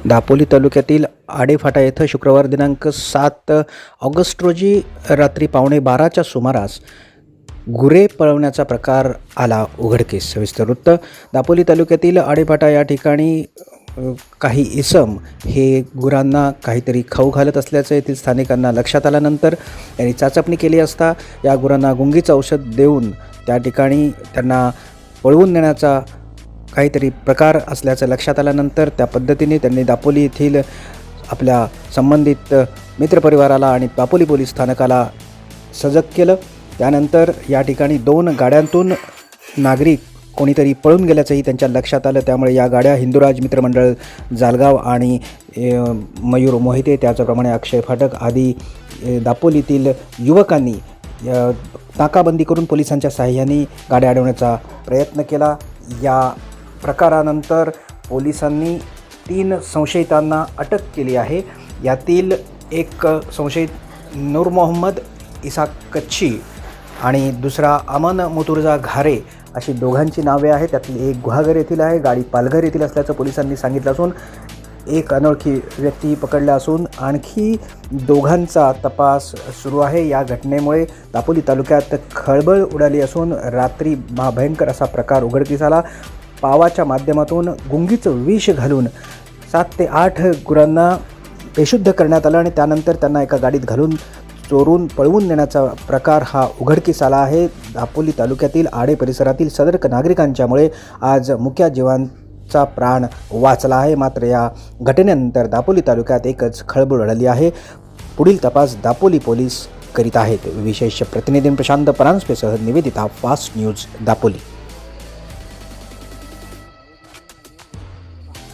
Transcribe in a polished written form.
दापोली तालुक्यातील आडेफाटा येथे शुक्रवार दिनांक 7 ऑगस्ट रोजी रात्री 11:15च्या सुमारास गुरे पळवण्याचा प्रकार आला उघडकीस. सविस्तर वृत्त. दापोली तालुक्यातील आडेफाटा या ठिकाणी काही इसम हे गुरांना काहीतरी खाऊ घालत असल्याचं येथील स्थानिकांना लक्षात आल्यानंतर त्यांनी चाचपणी केली असता या गुरांना गुंगीचं औषध देऊन त्या ठिकाणी त्यांना पळवून नेण्याचा काहीतरी प्रकार असल्याचं लक्षात आल्यानंतर त्या पद्धतीने त्यांनी दापोली येथील आपल्या संबंधित मित्रपरिवाराला आणि दापोली पोलीस स्थानकाला सजग केलं. त्यानंतर या ठिकाणी 2 गाड्यांतून नागरिक कोणीतरी पळून गेल्याचंही त्यांच्या लक्षात आलं. त्यामुळे या गाड्या हिंदुराज मित्रमंडळ जालगाव आणि मयूर मोहिते त्याचप्रमाणे अक्षय फाटक आदी दापोलीतील युवकांनी नाकाबंदी करून पोलिसांच्या सहाय्याने गाड्या अडवण्याचा प्रयत्न केला. या प्रकारानंतर पोलिसांनी 3 संशयितांना अटक केली आहे. यातील एक संशयित नूर मोहम्मद इसाक कच्छी आणि दुसरा अमन मुतुर्जा घारे अशी दोघांची नावे आहेत. त्यातली एक गुहागर येथील आहे, गाडी पालघर येथील असल्याचं पोलिसांनी सांगितलं असून एक अनोळखी व्यक्ती पकडला असून आणखी दोघांचा तपास सुरू आहे. या घटनेमुळे दापोली तालुक्यात खळबळ उडाली असून रात्री भयंकर असा प्रकार उघडकीस आला. पावाच्या माध्यमातून गुंगीचं विष घालून 7 ते 8 गुरांना बेशुद्ध करण्यात आलं आणि त्यानंतर त्यांना एका गाडीत घालून चोरून पळवून नेण्याचा प्रकार हा उघडकीस आला आहे. दापोली तालुक्यातील आडे परिसरातील सतर्क नागरिकांच्यामुळे आज मुक्या जीवांचा प्राण वाचला आहे. मात्र या घटनेनंतर दापोली तालुक्यात एकच खळबळ उडाली आहे. पुढील तपास दापोली पोलीस करीत आहेत. विशेष प्रतिनिधी प्रशांत परांजपेसह निवेदिता, फास्ट न्यूज, दापोली.